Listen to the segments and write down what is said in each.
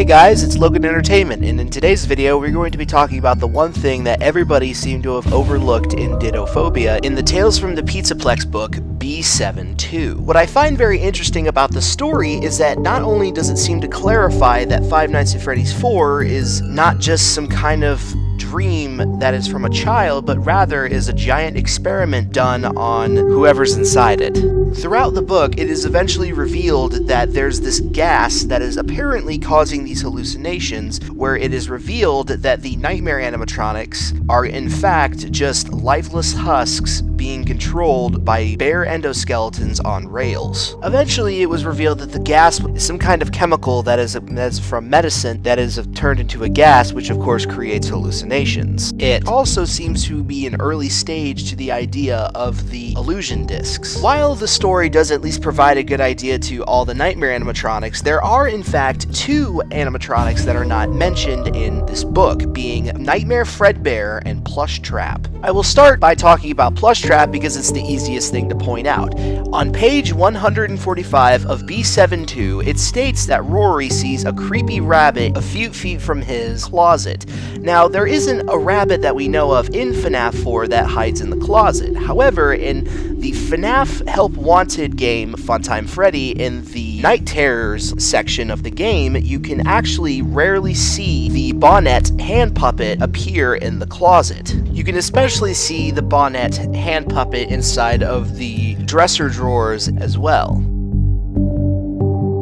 guys, it's Logan Entertainment, and in today's video we're going to be talking about the one thing that everybody seemed to have overlooked in Dittophobia in the Tales from the Pizzaplex book, B7-2. What I find very interesting about the story is that not only does it seem to clarify that Five Nights at Freddy's 4 is not just some kind of dream that is from a child, but rather is a giant experiment done on whoever's inside it. Throughout the book, it is eventually revealed that there's this gas that is apparently causing these hallucinations, where it is revealed that the nightmare animatronics are in fact just lifeless husks being controlled by bare endoskeletons on rails. Eventually, it was revealed that the gas is some kind of chemical that is from medicine that is turned into a gas, which of course creates hallucinations. It also seems to be an early stage to the idea of the illusion discs. While the story does at least provide a good idea to all the nightmare animatronics, there are in fact two animatronics that are not mentioned in this book, being Nightmare Fredbear and Plushtrap. I will start by talking about Plushtrap because it's the easiest thing to point out. On page 145 of B7-2, it states that Rory sees a creepy rabbit a few feet from his closet. Now, there isn't a rabbit that we know of in Fnaf 4 that hides in the closet. However, in the Fnaf Help Wanted game, Funtime Freddy, in the Night Terrors section of the game, you can actually rarely see the Bonnet hand puppet appear in the closet. You can especially see the Bonnet hand puppet inside of the dresser drawers as well.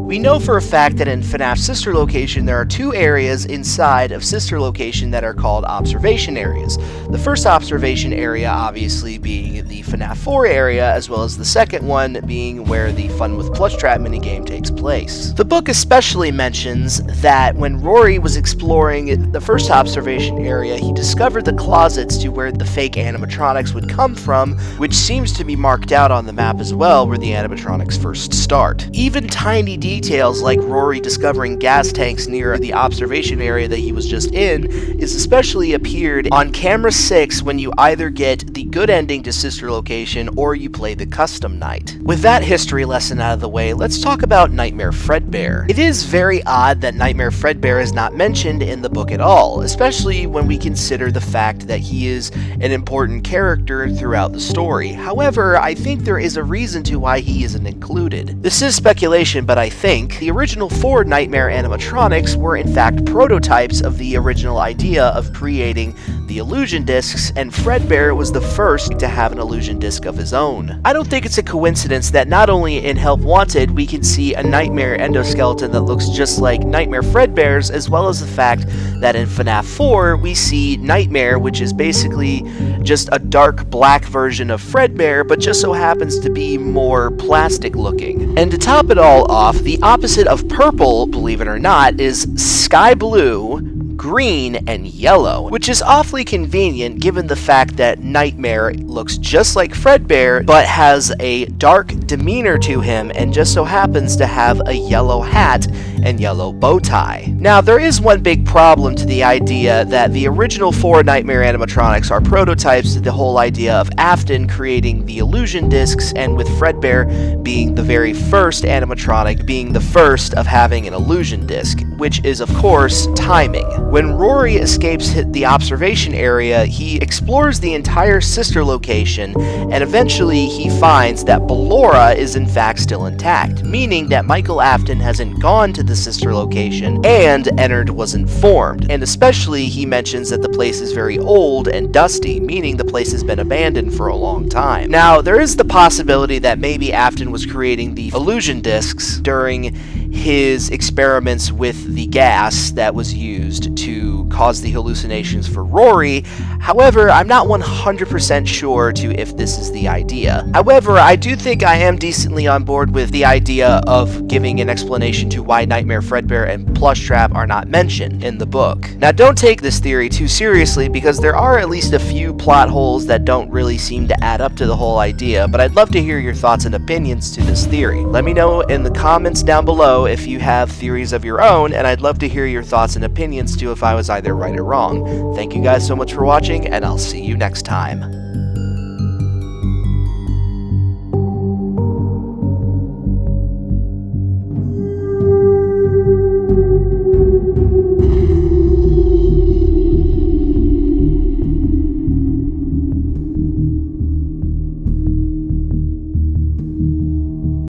We know for a fact that in FNAF Sister Location there are two areas inside of Sister Location that are called observation areas. The first observation area obviously being the FNAF 4 area, as well as the second one being where the Fun with Plushtrap minigame takes place. The book especially mentions that when Rory was exploring the first observation area, he discovered the closets to where the fake animatronics would come from, which seems to be marked out on the map as well, where the animatronics first start. Even tiny details like Rory discovering gas tanks near the observation area that he was just in is especially appeared on camera 6 when you either get the good ending to Sister Location or you play the custom night. With that history lesson out of the way, let's talk about Nightmare Fredbear. It is very odd that Nightmare Fredbear is not mentioned in the book at all, especially when we consider the fact that he is an important character throughout the story. However, I think there is a reason to why he isn't included. This is speculation, but I think the original 4 Nightmare animatronics were in fact prototypes of the original idea of creating the illusion discs, and Fredbear was the first to have an illusion disc of his own. I don't think it's a coincidence that not only in Help Wanted we can see a Nightmare endoskeleton that looks just like Nightmare Fredbear's, as well as the fact that in FNAF 4 we see Nightmare, which is basically just a dark black version of Fredbear, but just so happens to be more plastic looking. And to top it all off, the opposite of purple, believe it or not, is sky blue, green, and yellow, which is awfully convenient given the fact that Nightmare looks just like Fredbear but has a dark demeanor to him and just so happens to have a yellow hat and yellow bow tie. Now, there is one big problem to the idea that the original 4 Nightmare animatronics are prototypes to the whole idea of Afton creating the illusion discs, and with Fredbear being the very first animatronic, being the first of having an illusion disc, which is of course timing. When Rory escapes the observation area, he explores the entire Sister Location, and eventually he finds that Ballora is in fact still intact, meaning that Michael Afton hasn't gone to the Sister Location, and Ennard was informed. And especially he mentions that the place is very old and dusty, meaning the place has been abandoned for a long time. Now, there is the possibility that maybe Afton was creating the illusion discs during his experiments with the gas that was used to cause the hallucinations for Rory. However, I'm not 100% sure if this is the idea. However, I do think I am decently on board with the idea of giving an explanation to why Nightmare Fredbear and Plushtrap are not mentioned in the book. Now, don't take this theory too seriously because there are at least a few plot holes that don't really seem to add up to the whole idea, but I'd love to hear your thoughts and opinions to this theory. Let me know in the comments down below if you have theories of your own, and I'd love to hear your thoughts and opinions too if I was either right or wrong. Thank you guys so much for watching, and I'll see you next time.